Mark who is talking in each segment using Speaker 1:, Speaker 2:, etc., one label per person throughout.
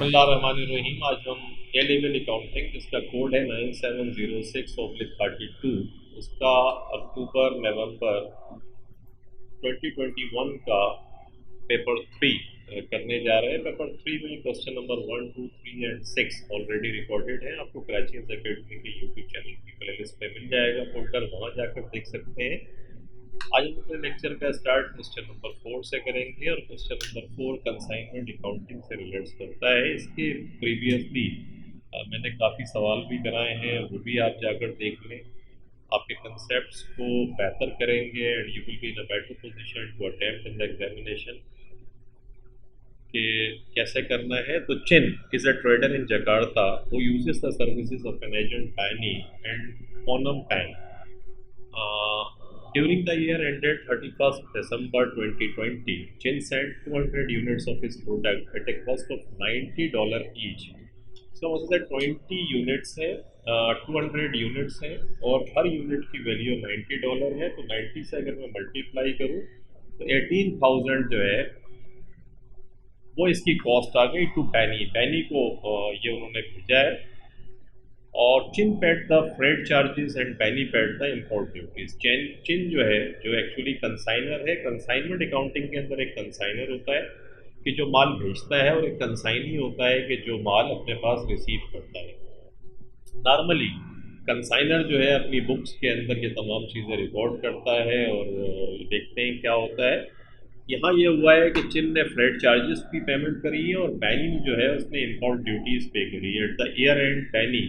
Speaker 1: बिस्मिल्लाहिर्रहमानिर्रहीम। आज हम ए लेवल अकाउंटिंग जिसका कोड है 9706/32, उसका अक्टूबर नवंबर 2021 का पेपर 3 करने जा रहे हैं। पेपर 3 में question number 1, 2, 3 and 6 already recorded है। आपको कराची अकेडमी के यूट्यूब चैनल की प्लेलिस्ट पे मिल जाएगा, फोल्डर वहाँ जाकर देख सकते हैं। आज हम अपने लेक्चर का स्टार्ट क्वेश्चन नंबर 4 से करेंगे और क्वेश्चन नंबर 4 कंसाइनमेंट अकाउंटिंग से रिलेट्स करता है। इसके प्रीवियसली मैंने काफ़ी सवाल भी कराए हैं, वो भी आप जाकर देख लें। आपके कंसेप्ट्स को बेहतर करेंगे and you will be in a better position to attempt in the examination कि कैसे करना है। तो Chin is a trader in Jakarta who uses the services of an agent Penny and Ponam Pan during the year ended 31st December 2020, Chin sent 200 units of his product at a cost of $90 each. So मतलब that 20 units है, 200 units हैं और हर unit की value $90 है। तो 90 से अगर मैं मल्टीप्लाई करूँ तो 18,000 जो है वो इसकी कॉस्ट आ गई टू पैनी। पैनी को ये उन्होंने भेजा है और Chin paid the freight charges and Penny paid the import duties. Chin जो है, जो एक्चुअली कंसाइनर है, कंसाइनमेंट अकाउंटिंग के अंदर एक कंसाइनर होता है कि जो माल भेजता है और एक कंसाइनी होता है कि जो माल अपने पास रिसीव करता है। नॉर्मली कंसाइनर जो है अपनी बुक्स के अंदर ये तमाम चीज़ें रिकॉर्ड करता है और देखते हैं क्या होता है। यहाँ ये हुआ है कि चिन ने फ्रेट चार्जेस की पेमेंट करी है और पैनी जो है उसने इम्पोर्ट ड्यूटीज़ पे करी है। एट द ईयर एंड पैनी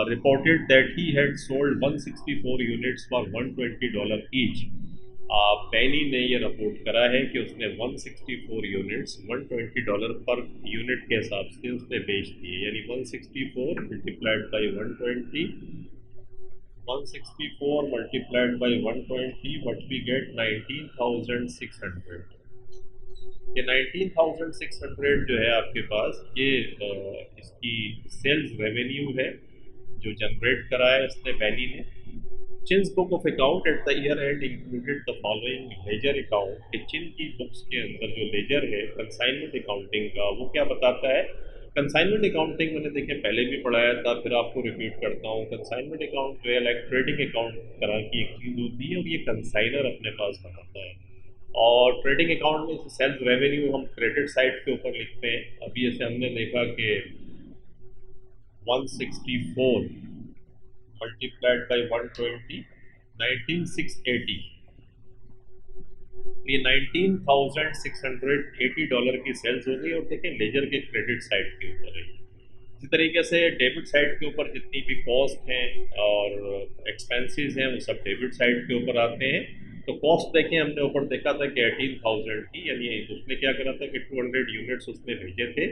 Speaker 1: reported that he had sold 164 units for $120 each. पैनी ने ये रिपोर्ट करा है कि उसने 164 यूनिट्स $120 पर यूनिट के हिसाब से उसने बेच दिए, यानी 164 multiplied by 120, 164 multiplied by 120, what we get 19,600। ये 19,600 जो है आपके पास ये इसकी सेल्स रेवेन्यू है जो जनरेट करा है इसने पैनी ने। Chin's book of account at the year end included the following ledger account. Chin की बुक्स के अंदर जो लेजर है कंसाइनमेंट अकाउंटिंग का, वो क्या बताता है। कंसाइनमेंट अकाउंटिंग मैंने देखे पहले भी पढ़ाया था, फिर आपको रिपीट करता हूँ। कंसाइनमेंट अकाउंट जो है लाइक ट्रेडिंग अकाउंट तरह की एक चीज़ होती है और ये कंसाइनर अपने पास बनाता है। और ट्रेडिंग अकाउंट में सेल्स रेवेन्यू हम क्रेडिट साइड के ऊपर लिखते हैं। अभी जैसे हमने देखा कि 164 मल्टीप्लाइड बाई 120, 19,680। ये $19,680 की सेल्स हो गई। और देखें लेजर के क्रेडिट साइड के ऊपर है। इसी तरीके से डेबिट साइड के ऊपर जितनी भी कॉस्ट हैं और एक्सपेंसेस हैं वो सब डेबिट साइड के ऊपर आते हैं। तो कॉस्ट देखें, हमने ऊपर देखा था कि 18,000 की, यानी उसने क्या करा था कि 200 यूनिट्स उसने भेजे थे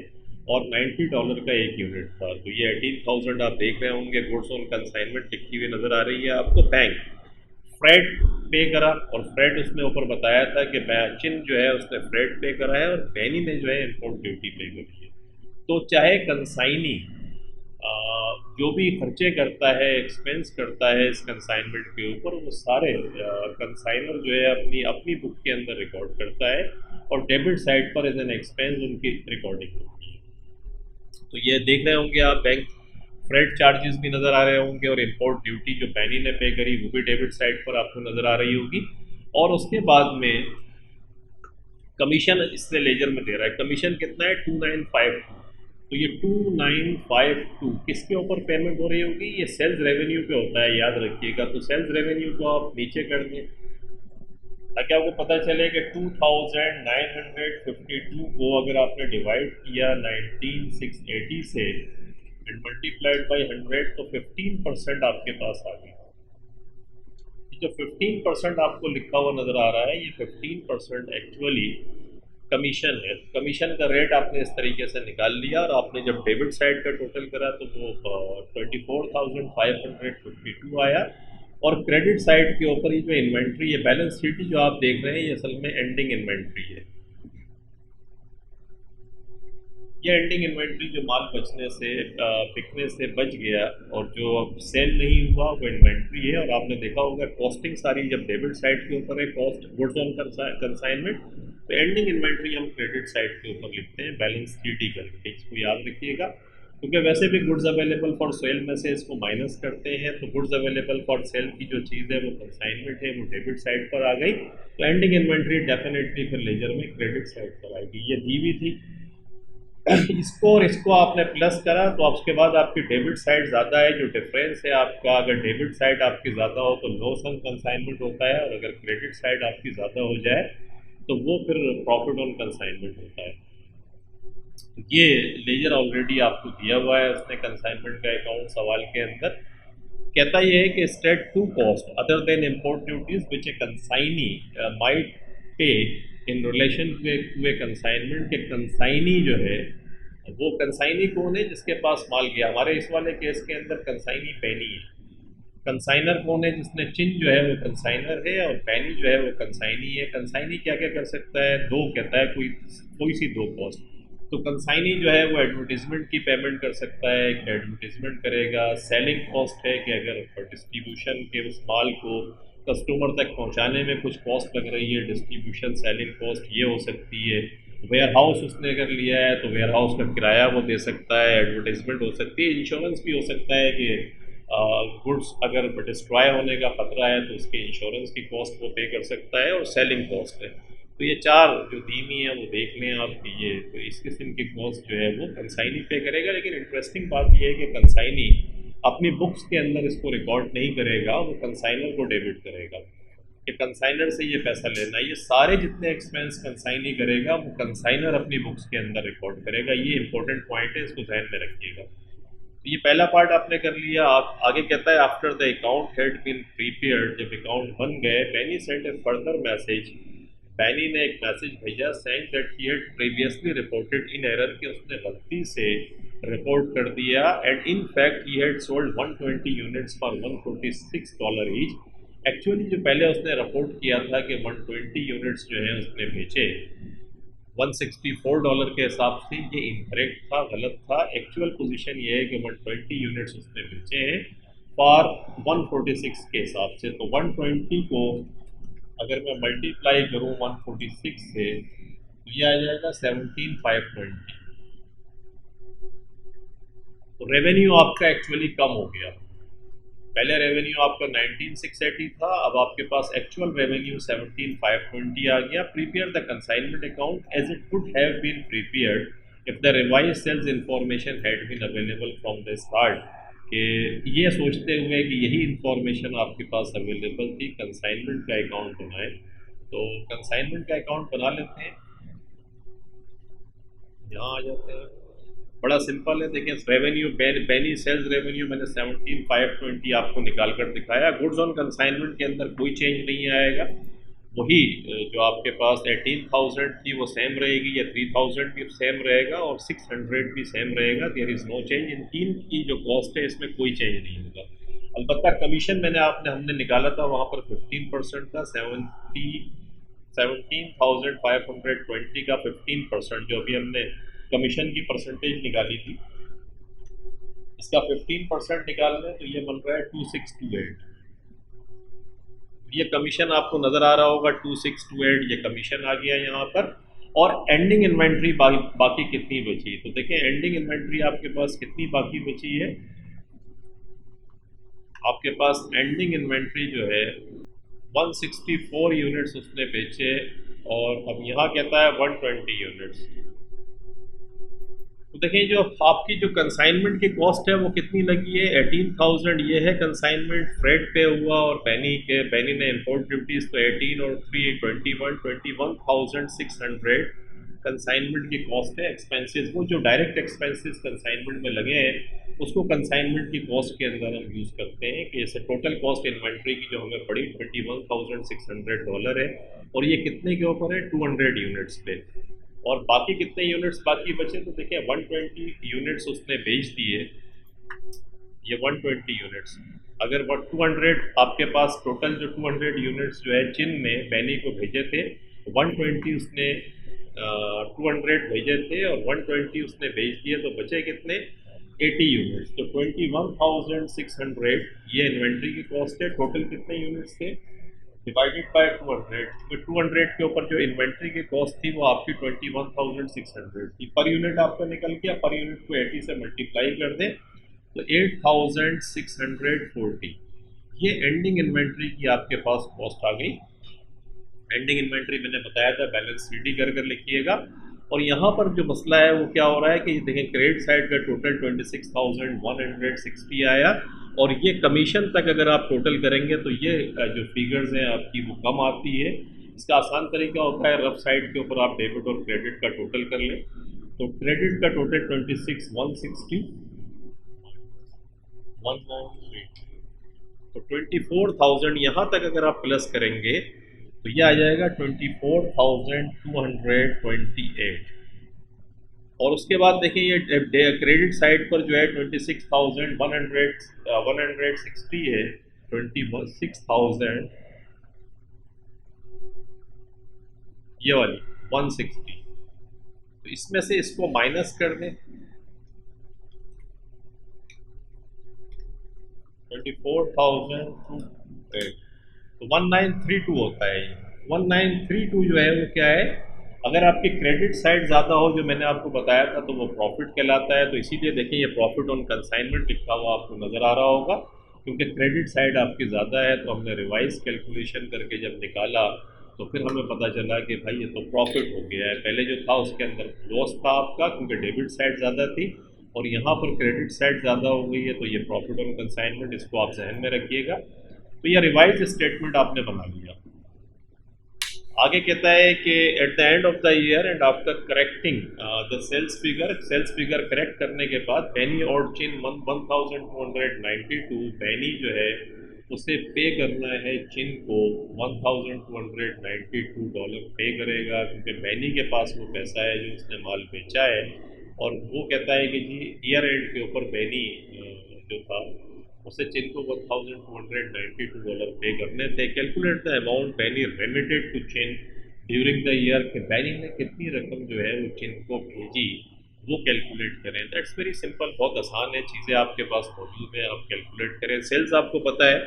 Speaker 1: और $90 का एक यूनिट था। तो ये 18,000 आप देख रहे होंगे। गुड्स ऑन कंसाइनमेंट लिखी हुई नज़र आ रही है आपको। बैंक फ्रेट पे करा और फ्रेट उसने ऊपर बताया था कि चिन जो है उसने फ्रेट पे करा है और पैनी ने जो है इम्पोर्ट ड्यूटी पे करी है। तो चाहे कंसाइनी जो भी खर्चे करता है, एक्सपेंस करता है इस कंसाइनमेंट के ऊपर, वो सारे कंसाइनर जो है अपनी अपनी बुक के अंदर रिकॉर्ड करता है और डेबिट साइड पर एज एन एक्सपेंस उनकी रिकॉर्डिंग होती है। तो ये देख रहे होंगे आप, बैंक फ्रेट चार्जेस भी नज़र आ रहे होंगे और इम्पोर्ट ड्यूटी जो पैनी ने पे करी वो भी डेबिट साइड पर आपको नज़र आ रही होगी। और उसके बाद में कमीशन इससे लेजर में दे रहा है। कमीशन कितना है, 2952। तो ये 2952 किसके ऊपर पेमेंट हो रही होगी, ये सेल्स रेवेन्यू पे होता है, याद रखिएगा। तो सेल्स रेवेन्यू को आप नीचे कर दें ताकि आपको पता चले कि 2,952 को अगर आपने डिवाइड किया 19,680 से एंड मल्टीप्लाइड बाई 100 तो 15% आपके पास आ गई। जो 15% आपको लिखा हुआ नज़र आ रहा है, ये 15% एक्चुअली कमीशन है। कमीशन का रेट आपने इस तरीके से निकाल लिया और आपने जब डेबिट साइड का टोटल करा तो वो 24,552 आया। और क्रेडिट साइड के ऊपर ये जो इन्वेंट्री है, बैलेंस शीट जो आप देख रहे हैं, ये असल में एंडिंग इन्वेंट्री है। ये एंडिंग इन्वेंट्री जो माल बचने से बिकने से बच गया और जो अब सेल नहीं हुआ वो इन्वेंट्री है। और आपने देखा होगा कॉस्टिंग सारी जब डेबिट साइड के ऊपर है, कॉस्ट गुड्स ऑन कंसाइनमेंट, तो एंडिंग इन्वेंट्री हम क्रेडिट साइड के ऊपर लिखते हैं बैलेंस शीट करके। इसको याद रखिएगा, क्योंकि वैसे भी गुड्स अवेलेबल फॉर सेल में से इसको माइनस करते हैं, तो गुड्स अवेलेबल फॉर सेल की जो चीज़ है वो कंसाइनमेंट है, वो डेबिट साइड पर आ गई। तो एंडिंग इन्वेंट्री डेफिनेटली फिर लेजर में क्रेडिट साइड पर आएगी। ये दी हुई थी, इसको और इसको आपने प्लस करा तो उसके बाद आपकी डेबिट साइड ज़्यादा है, जो डिफरेंस है आपका, अगर डेबिट साइड आपकी ज़्यादा हो तो लॉस ऑन कंसाइनमेंट होता है, और अगर क्रेडिट साइड आपकी ज़्यादा हो जाए तो वो फिर प्रॉफिट ऑन कंसाइनमेंट होता है। ये लेजर ऑलरेडी आपको दिया हुआ है उसने कंसाइनमेंट का अकाउंट सवाल के अंदर। कहता ये है कि state to cost other than import duties which a consignee might pay in relation to a consignment, के कंसाइनी जो है वो कंसाइनी कौन है, जिसके पास माल गया। हमारे इस वाले केस के अंदर कंसाइनी पैनी है। कंसाइनर कौन है, जिसने चिन्ह जो है वो कंसाइनर है, और पैनी जो है वो कंसाइनी है। कंसाइनी क्या क्या कर सकता है, दो कहता है, कोई सी दो कॉस्ट। तो कंसाइनी जो है वो एडवर्टीजमेंट की पेमेंट कर सकता है कि एडवर्टीजमेंट करेगा। सेलिंग कॉस्ट है कि अगर डिस्ट्रीब्यूशन के उस माल को कस्टमर तक पहुंचाने में कुछ कॉस्ट लग रही है, डिस्ट्रीब्यूशन सेलिंग कॉस्ट ये हो सकती है। वेयर हाउस उसने अगर लिया है तो वेयर हाउस का किराया वो दे सकता है, एडवर्टीजमेंट हो सकती है। इंश्योरेंस भी हो सकता है कि गुड्स अगर डिस्ट्रॉय होने का खतरा है तो उसके इंश्योरेंस की कॉस्ट वो पे कर सकता है, और सेलिंग कॉस्ट है। तो ये चार जो धीमी है वो देख लें आप, ये तो इस किस्म की कॉस्ट जो है वो कंसाइनी पे करेगा। लेकिन इंटरेस्टिंग बात यह है कि कंसाइनी अपनी बुक्स के अंदर इसको रिकॉर्ड नहीं करेगा, वो कंसाइनर को डेबिट करेगा कि कंसाइनर से ये पैसा लेना। ये सारे जितने एक्सपेंस कंसाइनी करेगा वो कंसाइनर अपनी बुक्स के अंदर रिकॉर्ड करेगा। ये इंपॉर्टेंट पॉइंट है, इसको ध्यान में रखिएगा। तो ये पहला पार्ट आपने कर लिया। आप आगे कहता है after the account had been prepared, जब अकाउंट बन गए, Penny send a further message, Penny ने एक मैसेज भेजा saying that he had previously reported in error, कि उसने गलती से रिपोर्ट कर दिया, and in fact he had sold 120 units for $146 each. Actually जो पहले उसने रिपोर्ट किया था कि 120 यूनिट्स जो हैं उसने बेचे $164 के हिसाब से, ये इनकरेक्ट था, गलत था। एक्चुअल पोजीशन ये है कि 120 यूनिट्स उसने बेचे हैं फॉर 146 के हिसाब से। तो 120 को अगर मैं मल्टीप्लाई करूँ 146 से तो ये आ जाएगा 17,520। तो रेवेन्यू आपका एक्चुअली कम हो गया। पहले रेवेन्यू आपका 19,680 था, अब आपके पास एक्चुअल रेवेन्यू 17,520 आ गया। Prepare the consignment account as it could have been prepared if the revise sales information had been available from the start, कि ये सोचते हुए कि यही इंफॉर्मेशन आपके पास अवेलेबल थी, कंसाइनमेंट का अकाउंट बनाए। तो कंसाइनमेंट का अकाउंट बना लेते हैं, यहाँ आ जाते हैं। बड़ा सिंपल है, देखिए रेवेन्यू पेनी सेल्स रेवेन्यू मैंने 17,520 आपको निकाल कर दिखाया। गुड्स ऑन कंसाइनमेंट के अंदर कोई चेंज नहीं आएगा, वही जो आपके पास 18,000 थी वो सेम रहेगी, या 3,000 भी सेम रहेगा, और 600 भी सेम रहेगा। There is no change. इन तीन की जो कॉस्ट है इसमें कोई चेंज नहीं होगा। अलबत्ता कमीशन हमने निकाला था, वहाँ पर 15% था। 17,520 का 15%, जो अभी हमने कमीशन की परसेंटेज निकाली थी, इसका 15% निकाल लें तो ये बन रहा है 2628। ये कमीशन आपको नज़र आ रहा होगा 2628, ये कमीशन आ गया यहाँ पर। और एंडिंग इन्वेंट्री बाकी कितनी बची, तो देखें एंडिंग इन्वेंट्री आपके पास कितनी बाकी बची है। आपके पास एंडिंग इन्वेंट्री जो है 164 यूनिट्स उसने बेचे, और अब यहाँ कहता है 120 यूनिट्स। तो देखिए जो आपकी जो कंसाइनमेंट की कॉस्ट है वो कितनी लगी है, 18,000 ये है कंसाइनमेंट, फ्रेड पे हुआ, और पैनी ने इंपोर्ट ड्यूटीज तो 18 और 3 21,600 कंसाइनमेंट की कॉस्ट है। एक्सपेंसेस वो जो डायरेक्ट एक्सपेंसेस कंसाइनमेंट में लगे हैं उसको कंसाइनमेंट की कॉस्ट के अंदर हम यूज़ करते हैं, कि जैसे टोटल कॉस्ट इन्वेंट्री की जो हमें पड़ी $21,600 है, और ये कितने के ऊपर है, 200 यूनिट्स पे। और बाकी कितने यूनिट्स बाकी बचे, तो देखिए 120 यूनिट्स उसने बेच दिए, ये 120 यूनिट्स। अगर 200 आपके पास टोटल जो 200 यूनिट्स जो है चिन्ह में पैनी को भेजे थे, 120 उसने 200 भेजे थे और 120 उसने भेज दिए, तो बचे कितने? 80 यूनिट्स। तो 21,600 ये इन्वेंट्री की कॉस्ट है। टोटल कितने यूनिट्स थे? डिवाइडेड बाय 200, तो 200 के ऊपर जो इन्वेंट्री की कॉस्ट थी वो आपकी 21,600 थी। पर यूनिट आपका निकल गया, पर यूनिट को 80 से मल्टीप्लाई कर दें तो 8,640, ये एंडिंग इन्वेंट्री की आपके पास कॉस्ट आ गई। एंडिंग इन्वेंट्री मैंने बताया था, बैलेंस शीट कर कर लिखिएगा। और यहाँ पर जो मसला है वो क्या हो रहा है कि देखें, क्रेडिट साइड का टोटल 26,160 आया, और ये कमीशन तक अगर आप टोटल करेंगे तो ये जो फिगर्स हैं आपकी वो कम आती है। इसका आसान तरीका होता है, रफ साइड के ऊपर आप डेबिट और क्रेडिट का टोटल कर लें। तो क्रेडिट का टोटल 26,160, 193, तो 24,000 यहाँ तक अगर आप प्लस करेंगे तो ये आ जाएगा 24,228। और उसके बाद देखिए ये क्रेडिट साइड पर जो है 26,160 है, 26,000 ये वाली 160, तो इसमें से इसको माइनस कर दें, 24,000 तो 1932 होता है। ये 1932 जो है वो क्या है, अगर आपकी क्रेडिट साइड ज़्यादा हो, जो मैंने आपको बताया था, तो वो प्रॉफिट कहलाता है। तो इसीलिए देखिए ये प्रॉफिट ऑन कंसाइनमेंट लिखा हुआ आपको नज़र आ रहा होगा, क्योंकि क्रेडिट साइड आपकी ज़्यादा है। तो हमने रिवाइज कैलकुलेशन करके जब निकाला तो फिर हमें पता चला कि भाई ये तो प्रॉफिट हो गया है। पहले जो था उसके अंदर लॉस था आपका, क्योंकि डेबिट साइड ज़्यादा थी, और यहाँ पर क्रेडिट साइड ज़्यादा हो गई है। तो ये प्रॉफिट ऑन कंसाइनमेंट, इसको आप जहन में रखिएगा। तो यह रिवाइज स्टेटमेंट आपने बना लिया। आगे कहता है कि at the end of the year and after correcting the sales figure correct करने के बाद बेनी और चिन 1292, बेनी जो है उसे पे करना है चिन को $1,292 पे करेगा, क्योंकि बेनी के पास वो पैसा है जो उसने माल बेचा है। और वो कहता है कि जी ईयर एंड के ऊपर बेनी जो था उसे चिन को $1,292 पे करने थे। Calculate the amount Benny remitted to Chin during the year, कि बेनी ने कितनी रकम जो है वो चिन को भेजी, वो कैलकुलेट करें। दैट्स वेरी सिंपल, बहुत आसान है, चीज़ें आपके पास मौजूद है, आप कैलकुलेट करें। सेल्स आपको पता है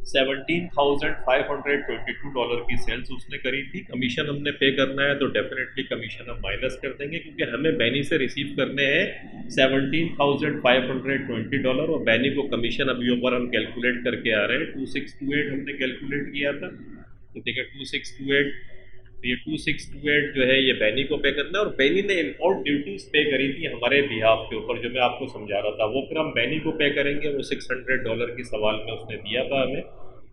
Speaker 1: $17,522 की सेल्स उसने करी थी। कमीशन हमने पे करना है तो डेफिनेटली कमीशन हम माइनस कर देंगे, क्योंकि हमें बेनी से रिसीव करने हैं $17,520, और बेनी को कमीशन अभी ऊपर हम कैलकुलेट करके आ रहे हैं। 2628 हमने कैलकुलेट किया था, तो देखिए 2628, ये 2628 जो है ये बेनी को पे करना है। और बेनी ने इम्पोर्ट ड्यूटीज पे करी थी हमारे बिहाफ के ऊपर, जो मैं आपको समझा रहा था, वो फिर हम बेनी को पे करेंगे। वो $600 की सवाल में उसने दिया था हमें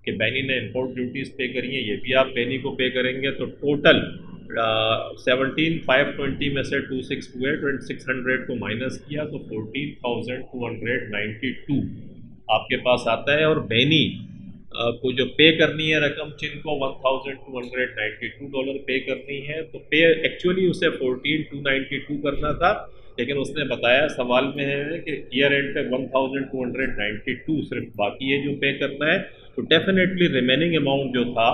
Speaker 1: कि बेनी ने इम्पोर्ट ड्यूटीज पे करी है, ये भी आप बेनी को पे करेंगे। तो टोटल 17,520 में से 2628 और 600 को माइनस किया तो 14,292 आपके पास आता है। और बेनी को जो पे करनी है रकम चिन को $1,292 पे करनी है। तो पे एक्चुअली उसे 14,292 करना था, लेकिन उसने बताया सवाल में है कि ईयर एंड पे 1,292 सिर्फ बाकी है जो पे करना है। तो डेफिनेटली रिमेनिंग अमाउंट जो था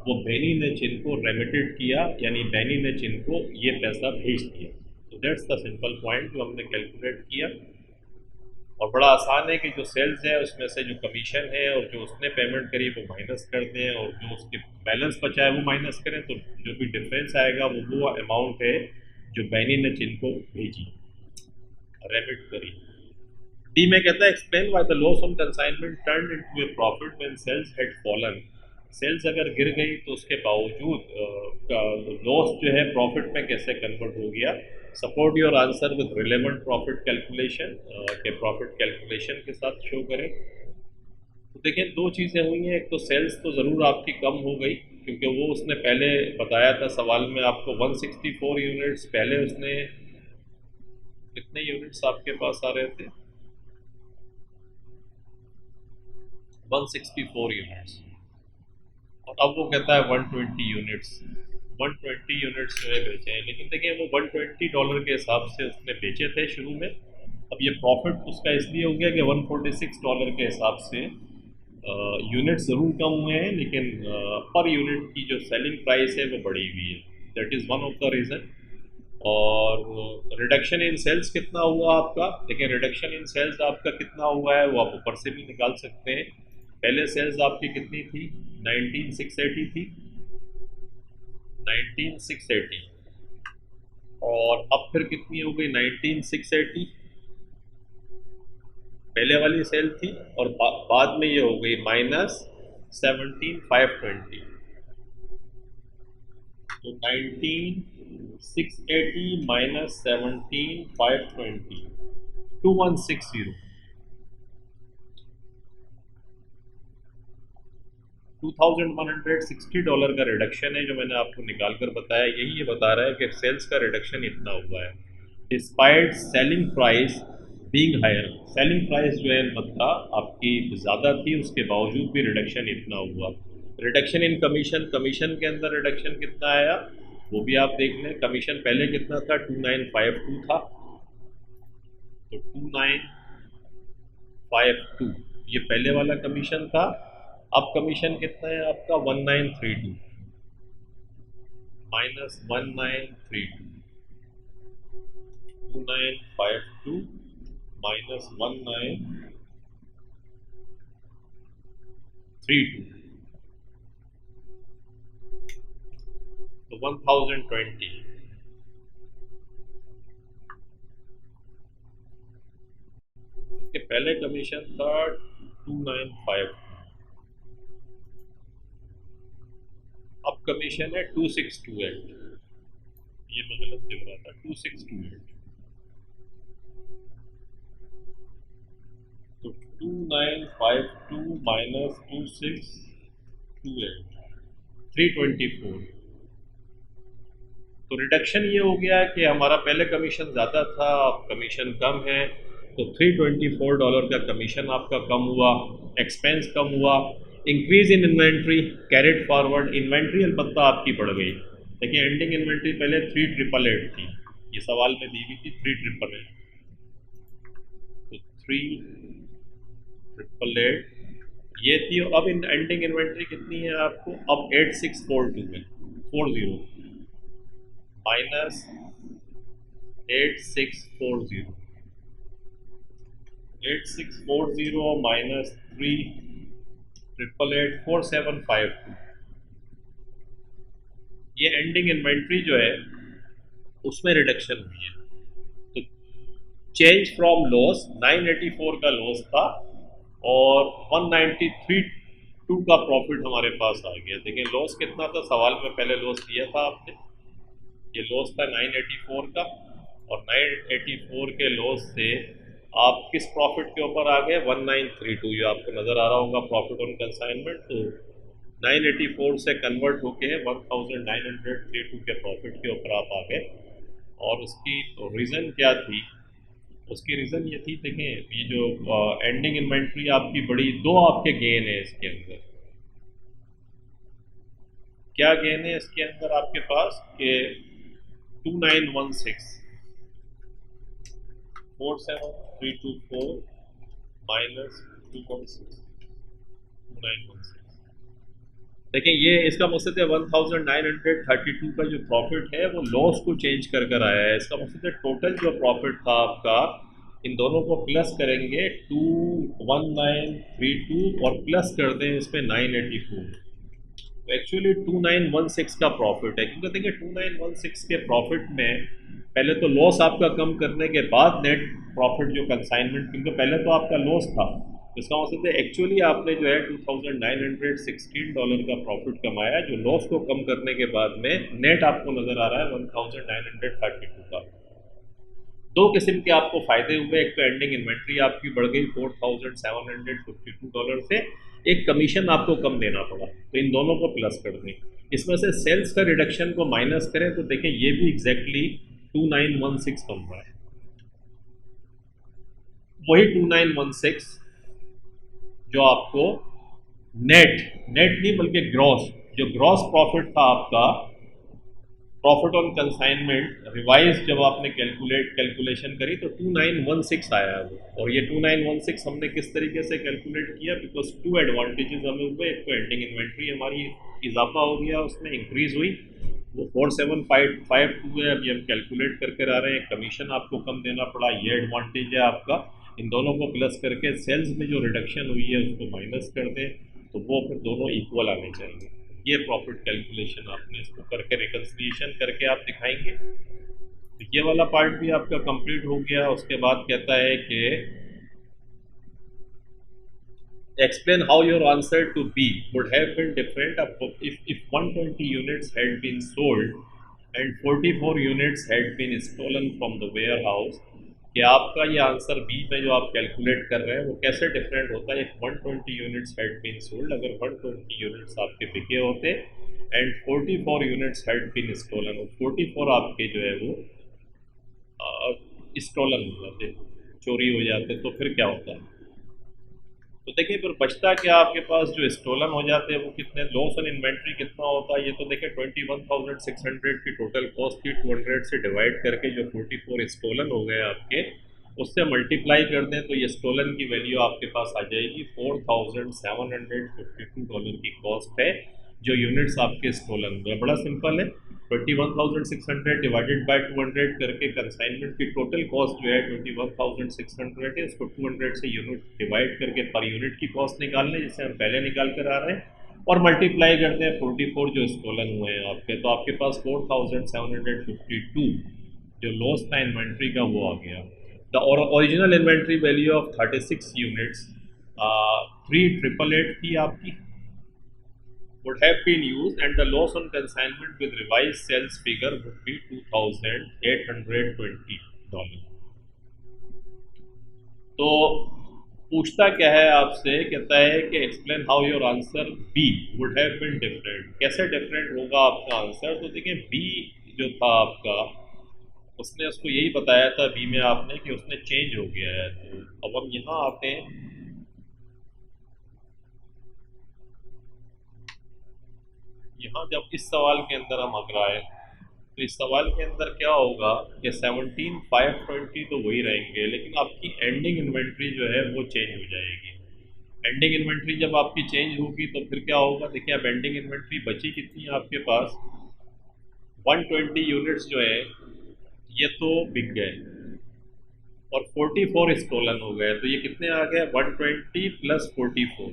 Speaker 1: वो बेनी ने चिन को रेमिटेड किया, यानी बेनी ने चिन को ये पैसा भेज दिया। तो दैट्स द सिंपल पॉइंट जो हमने कैलकुलेट किया। और बड़ा आसान है कि जो सेल्स है उसमें से जो कमीशन है और जो उसने पेमेंट करी वो माइनस कर दें, और जो उसके बैलेंस बचा है वो माइनस करें, तो जो भी डिफरेंस आएगा वो अमाउंट है जो बेनी ने चिन को भेजी, रेमिट करी। डी में कहता है explain why the loss on consignment turned into a profit when sales had fallen. Sales अगर गिर गई तो उसके बावजूद लॉस जो है प्रॉफिट में कैसे कन्वर्ट हो गया। Support your answer with relevant profit calculation, के प्रॉफिट कैलकुलेशन के साथ शो करें। तो देखिए दो चीज़ें हुई हैं, एक तो सेल्स तो ज़रूर आपकी कम हो गई, क्योंकि वो उसने पहले बताया था सवाल में आपको 164 यूनिट्स, पहले उसने कितने यूनिट्स आपके पास आ रहे थे, 164 यूनिट्स, और अब वो कहता है 120 यूनिट्स। 120 यूनिट्स जो है बेचे हैं, लेकिन देखिए वो $120 के हिसाब से उसने बेचे थे शुरू में। अब ये प्रॉफिट उसका इसलिए हो गया कि $146 के हिसाब से यूनिट ज़रूर कम हुए हैं, लेकिन पर यूनिट की जो सेलिंग प्राइस है वो बढ़ी हुई है। That is one of the reason. और रिडक्शन इन सेल्स कितना हुआ आपका, देखिए रिडक्शन इन सेल्स आपका कितना हुआ है वो आप ऊपर से भी निकाल सकते हैं। पहले सेल्स आपकी कितनी थी, 19680 थी, 19680, और अब फिर कितनी हो गई 19680, पहले वाली सेल थी, और बाद में ये हो गई -17520। तो 19680 -17520, 2160, $2160 का रिडक्शन है जो मैंने आपको निकाल कर बताया। यही ये बता रहा है कि सेल्स का रिडक्शन इतना हुआ है despite selling price being higher. Selling price जो है मतलब आपकी ज़्यादा थी, उसके बावजूद भी रिडक्शन इतना हुआ। रिडक्शन इन कमीशन, कमीशन के अंदर रिडक्शन कितना आया वो भी आप देख लें। कमीशन पहले कितना था, 2952 था, तो 2952 ये पहले वाला कमीशन था। अब कमीशन कितना है आपका, 1932 -1932, 2952 -1932, तो 1020। इसके पहले कमीशन था 295, अब कमीशन है 2628। ये मैं गलत लिख रहा था, 2628, तो 2952 -2628, 324। तो रिडक्शन ये हो गया कि हमारा पहले कमीशन ज़्यादा था, अब कमीशन कम है, तो $324 का कमीशन आपका कम हुआ, एक्सपेंस कम हुआ। Increase in inventory carried forward, inventory अलबत्ता आपकी बढ़ गई। देखिए एंडिंग इन्वेंट्री पहले 3888 थी, ये सवाल में दी हुई थी 3888, तो 3888 ये थी। अब इन एंडिंग इन्वेंट्री कितनी है आपको, अब 8642 है, 40 -8640, 8640 -3888, 4752, ये एंडिंग इन्वेंट्री जो है उसमें रिडक्शन हुई है। तो चेंज फ्रॉम लॉस 984 का लॉस था और 193 का प्रॉफिट हमारे पास आ गया। देखिए लॉस कितना था, सवाल में पहले लॉस दिया था आपने, ये लॉस था 984 का, और 984 के लॉस से आप किस प्रॉफिट के ऊपर आ गए, 1932, जो आपको नज़र आ रहा होगा प्रॉफिट ऑन कंसाइनमेंट। तो 984 से कन्वर्ट होके 1932 के प्रॉफिट के ऊपर आप आ गए। और उसकी रीज़न क्या थी, उसकी रीज़न ये थी, देखें ये जो एंडिंग इन्वेंट्री आपकी बड़ी, दो आपके गेन है इसके अंदर। क्या गेन है इसके अंदर आपके पास कि 2916, 47324 -216, 2916। देखिए ये इसका मकसद है 1932 का जो प्रॉफिट है वो लॉस को चेंज कर कर आया है। इसका मकसद है टोटल जो प्रॉफिट था आपका, इन दोनों को प्लस करेंगे 21932 और प्लस कर दें इसमें 984, तो एक्चुअली 2916 का प्रॉफिट है। क्योंकि देखिए 2916 के प्रॉफिट में पहले तो लॉस आपका कम करने के बाद नेट प्रॉफिट जो कंसाइनमेंट, क्योंकि पहले तो आपका लॉस था, इसका मतलब है एक्चुअली आपने जो है $2916 का प्रॉफिट कमाया, जो लॉस को कम करने के बाद में नेट आपको नज़र आ रहा है 1932 का। दो किस्म के आपको फ़ायदे हुए, एक तो एंडिंग इन्वेंट्री आपकी बढ़ गई $4752 से, एक कमीशन आपको कम देना पड़ा, तो इन दोनों को प्लस कर दें। इसमें से सेल्स का रिडक्शन को माइनस करें तो देखें ये भी एग्जैक्टली 2916 बन रहा है, वही 2916 जो आपको नेट नहीं बल्कि ग्रॉस, जो ग्रॉस प्रॉफिट था आपका, प्रॉफिट ऑन कंसाइनमेंट रिवाइज जब आपने कैलकुलेशन करी तो 2916 आया वो। और ये 2916 हमने किस तरीके से कैलकुलेट किया, बिकॉज टू एडवांटेजेस हमें हुए। एक तो एंडिंग इन्वेंट्री हमारी इजाफा हो गया, उसमें इंक्रीज हुई, वो 4752 है। अभी हम कैलकुलेट करके आ रहे हैं। कमीशन आपको कम देना पड़ा, ये एडवांटेज है आपका। इन दोनों को प्लस करके सेल्स में जो रिडक्शन हुई है उसको माइनस कर दें, तो वो फिर दोनों इक्वल आने चाहिए। ये प्रॉफिट कैलकुलेशन आपने इसको करके रिकन्सिलिएशन करके आप दिखाएंगे। तो ये वाला पार्ट भी आपका कंप्लीट हो गया। उसके बाद कहता है कि explain how your answer to B would have been different if 120 units had been sold and 44 units had been stolen from the warehouse। कि आपका ये आंसर बी में जो आप कैलकुलेट कर रहे हैं वो कैसे डिफरेंट होता है। If 120 units had been sold, अगर 120 यूनिट्स आपके बिके होते and 44 units had been stolen, और 44 आपके जो है वो स्टोलन हो जाते, चोरी हो जाते, तो फिर क्या होता है। तो देखिए फिर बचता क्या आपके पास, जो स्टोलन हो जाते हैं वो कितने, लॉस ऑन इन्वेंट्री कितना होता है। ये तो देखिए 21,600 की टोटल कॉस्ट थी, 200 से डिवाइड करके जो 44 स्टोलन हो गए आपके, उससे मल्टीप्लाई कर दें तो ये स्टोलन की वैल्यू आपके पास आ जाएगी $4,752 की कॉस्ट है जो यूनिट्स आपके स्टोलन हुए। बड़ा सिंपल है, 21,600 डिवाइडेड बाय 200 करके कंसाइनमेंट की टोटल कॉस्ट जो है 21,600 है, उसको 200 से यूनिट डिवाइड करके पर यूनिट की कॉस्ट निकालने, जिसे हम पहले निकाल कर आ रहे हैं, और मल्टीप्लाई करते हैं 44 जो स्टोलन हुए हैं आपके, तो आपके पास 4,752 जो लॉस था इन्वेंट्री का वो आ गया। The original inventory value of 36 units 3,888 थी आपकी, would have been used, and the loss on consignment with revised sales figure would be $2,820। तो पूछता क्या है आपसे, कहता है कि explain how your answer B would have been different, कैसे डिफरेंट होगा आपका आंसर। तो देखिए बी जो था आपका, उसने उसको यही बताया था बी में आपने कि उसने चेंज हो गया है। तो अब हम यहाँ आते हैं, यहाँ जब इस सवाल के अंदर हम अगर आए तो इस सवाल के अंदर क्या होगा कि 17,520 तो वही रहेंगे, लेकिन आपकी एंडिंग इन्वेंट्री जो है वो चेंज हो जाएगी। एंडिंग इन्वेंट्री जब आपकी चेंज होगी तो फिर क्या होगा, देखिए अब एंडिंग इन्वेंट्री बची कितनी है आपके पास, 120 यूनिट्स जो है ये तो बिक गए और 44 स्टोलन हो गए, तो ये कितने आ गए, 120 प्लस 44,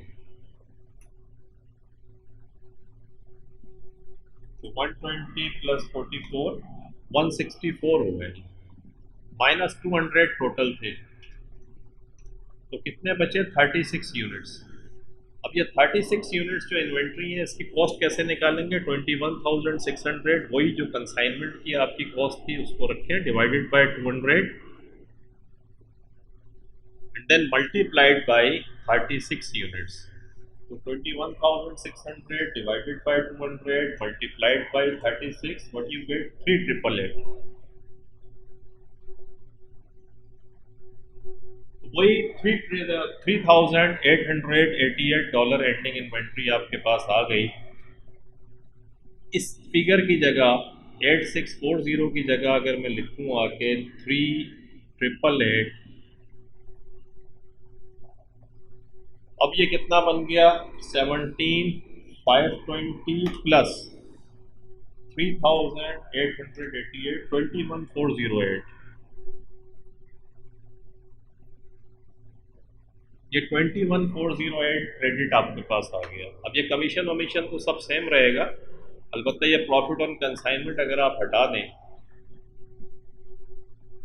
Speaker 1: तो 120 प्लस 44 164 हो गए, माइनस 200 टोटल थे, तो कितने बचे 36 यूनिट्स। अब ये 36 यूनिट्स जो इन्वेंट्री है इसकी कॉस्ट कैसे निकालेंगे, 21,600 वही जो कंसाइनमेंट की आपकी कॉस्ट थी उसको रखें divided by 200 and then multiplied by 36 units. तो 21,600 divided by 200 multiplied by 36, what you get, 3,888। वही $3,888 एंडिंग इन्वेंट्री आपके पास आ गई। इस फिगर की जगह 8640 की जगह अगर मैं लिखूँ आके 3,888, अब ये कितना बन गया, 17,520 प्लस 3,888, 21,408। ये 21,408 क्रेडिट आपके पास आ गया। अब ये कमीशन वमीशन तो सब सेम रहेगा, अलबत्ता ये प्रॉफिट ऑन कंसाइनमेंट अगर आप हटा दें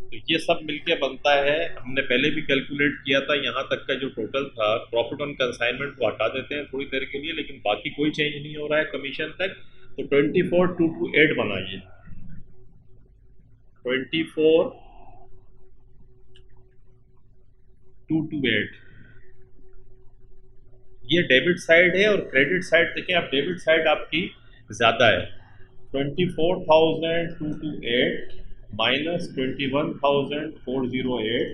Speaker 1: तो ये सब मिलके बनता है, हमने पहले भी कैलकुलेट किया था, यहाँ तक का जो टोटल था प्रॉफिट ऑन कंसाइनमेंट को हटा देते हैं थोड़ी देर के लिए, लेकिन बाकी कोई चेंज नहीं हो रहा है कमीशन तक। तो 24,228 बनाइए, 24,228 ये डेबिट साइड है, और क्रेडिट साइड देखिए आप, डेबिट साइड आपकी ज़्यादा है, 24,228 माइनस 21,408,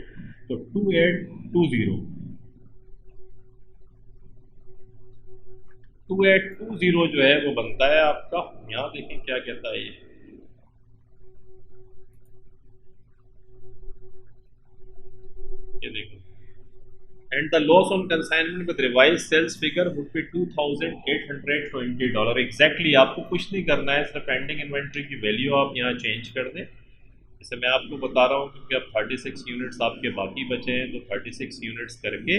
Speaker 1: तो 2820 जो है वो बनता है आपका। यहाँ देखें क्या कहता है ये देखो and the loss on consignment with revise sales figure would be $2,820। Exactly आपको कुछ नहीं करना है, सिर्फ एंडिंग इन्वेंट्री की वैल्यू आप यहाँ चेंज कर दें। जैसे मैं आपको बता रहा हूँ क्योंकि अब 36 यूनिट्स आपके बाकी बचे हैं, तो 36 यूनिट्स करके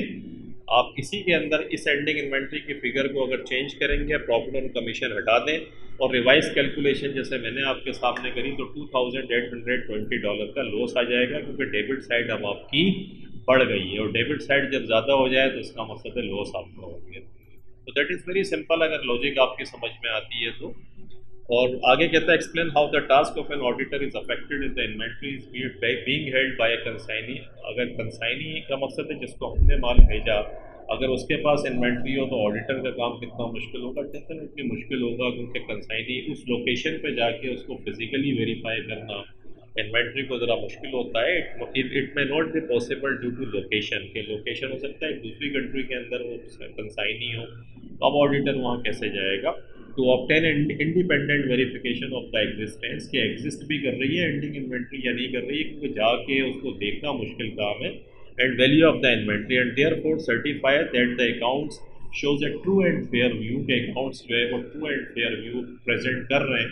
Speaker 1: आप इसी के अंदर इस एंडिंग इन्वेंट्री की फिगर को अगर चेंज करेंगे, प्रॉफिट और कमीशन हटा दें और रिवाइज कैलकुलेशन जैसे मैंने आपके सामने करी, तो $2,820 का लॉस आ जाएगा, क्योंकि डेबिट साइड अब आपकी बढ़ गई है और डेबिट साइड जब ज़्यादा हो जाए तो इसका मतलब है लॉस आपका हो गया। तो दैट इज़ वेरी सिंपल, अगर लॉजिक आपकी समझ में आती है तो। और आगे कहता है explain how the task of an auditor is affected in the inventory being held by a consignee. अगर कंसाइनी का मकसद है जिसको हमने माल भेजा, अगर उसके पास इन्वेंट्री हो तो ऑडिटर का काम कितना मुश्किल होगा, डेफिनेटली मुश्किल होगा, क्योंकि कंसाइनी उस लोकेशन पे जाके उसको फिजिकली वेरीफाई करना इन्वेंट्री को ज़रा मुश्किल होता है। It may not be possible due to location, के लोकेशन हो सकता है दूसरी कंट्री के अंदर वो कंसाइनी हो, तो अब ऑडिटर वहाँ कैसे जाएगा। To obtain independent verification of the existence, कि एग्जिस्ट भी कर रही है एंडिंग इन्वेंट्री या नहीं कर रही है, क्योंकि जाके उसको देखना मुश्किल काम है। And value of the inventory and therefore certify that the accounts shows a true and fair view, के अकाउंट्स जो है वो true and fair view present कर रहे हैं।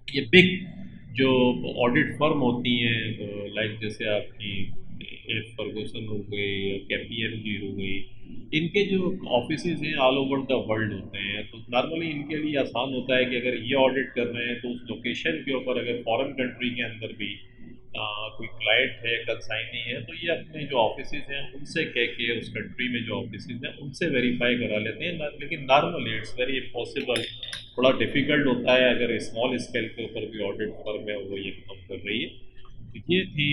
Speaker 1: ये बिग जो ऑडिट फर्म होती हैं, लाइक जैसे आपकी एफ फर्गूसन हो गई या KPMG हो गई, इनके जो ऑफिस हैं ऑल ओवर द वर्ल्ड होते हैं, तो नॉर्मली इनके लिए आसान होता है कि अगर ये ऑडिट कर रहे हैं तो उस लोकेशन के ऊपर अगर फॉरेन कंट्री के अंदर भी कोई क्लाइंट है, कंसाइनी है, तो ये अपने जो ऑफिस हैं उनसे कह के उस कंट्री में जो ऑफिस हैं उनसे वेरीफाई करा लेते हैं। लेकिन नॉर्मली इट्स वेरी इम्पॉसिबल, थोड़ा डिफिकल्ट होता है अगर स्मॉल स्केल के ऊपर भी ऑडिट फर्म है वो ये काम कर रही है। तो ये थी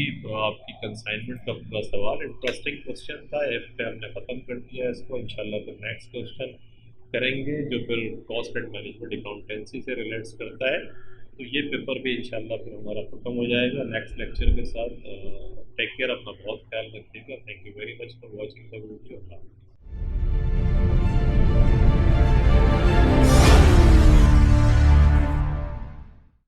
Speaker 1: आपकी कंसाइनमेंट का पूरा सवाल। इंटरेस्टिंग क्वेश्चन था, एफ पे हमने ख़त्म कर दिया इसको। इंशाल्लाह फिर नेक्स्ट क्वेश्चन करेंगे जो फिर कॉस्ट एंड मैनेजमेंट अकाउंटेंसी से रिलेट्स करता है, तो ये पेपर भी इंशाल्लाह फिर हमारा ख़त्म हो जाएगा नेक्स्ट लेक्चर के साथ। टेक केयर, अपना बहुत ख्याल रखिएगा। Thank you very much for watching the video.